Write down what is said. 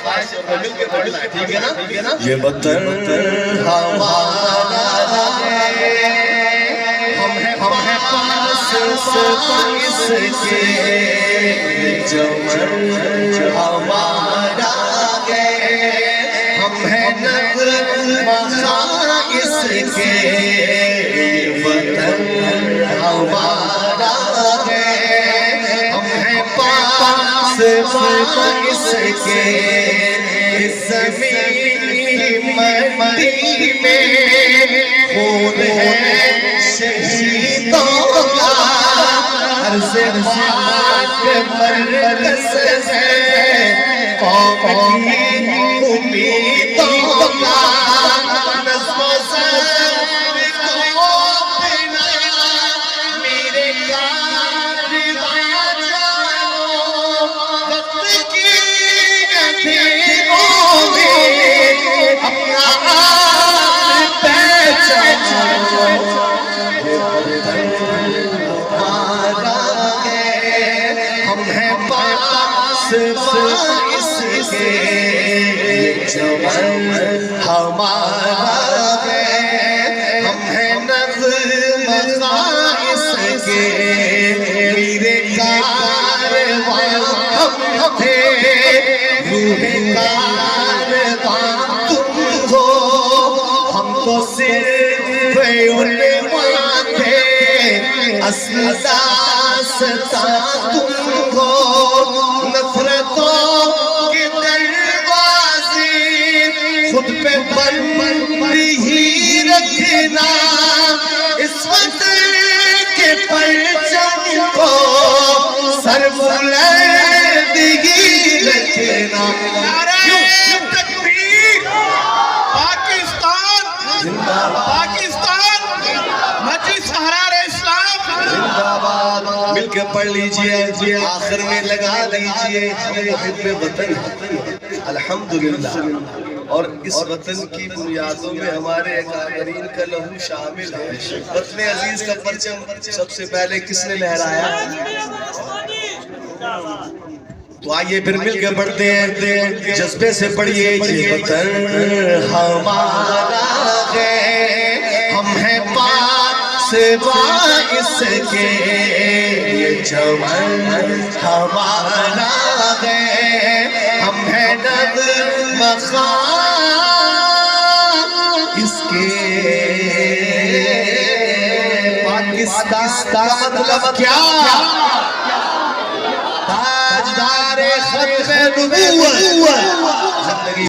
مل کے پڑھنا ہے، ٹھیک ہے نا؟ یہ وطن ہمارا ہے، ہم ہیں پاس اس کے، چمن ہمارا ہے، ہم ہیں نغمہ اس کے، وطن ہمارا ہے، ہم ہیں پاس اس کے، اس زمین مٹی میں خون ہے شہیدوں کا، عرض پاک مرکز ہے قوم کی امیدوں کا، نظم و ضبط کو بنا میرے کارواں جانو، وقت کی اندھیروں میں اپنا آپ پہچانو، ہمارا ہے، ہم ہیں پاس اس کے، چمن ہمارا ہے، ہم ہیں نغمہ اس کے، میرے کارواں ہم تھے، روح کارواں تم ہو، ہم تو صرف عنوان تھے، اصل داستاں تم ہو، نفرتوں کے دروازے خود پہ بند ہی رکھنا، اس وطن کے پرچم کو سر بلند ہی رکھنا۔ نعرہ تکبیر! پاکستان مجلس احرار اسلام زندہ باد! مل کے پڑھ لیجئے، آخر میں لگا دیجئے، ہم محب وطن الحمدللہ، اور اس وطن کی بنیادوں میں ہمارے اکابرین کا لہو شامل ہے۔ وطن عزیز کا پرچم سب سے پہلے کس نے لہرایا؟ تو آئیے پھر مل کے پڑھتے ہیں، جذبے سے پڑھیے، یہ وطن ہمارا ہے، ہم ہیں پاس اس کے، یہ چمن ہمارا ہے، ہم ہیں نغمہ اس کے، پاکستان کا مطلب کیا؟ تاجدار ختم نبوت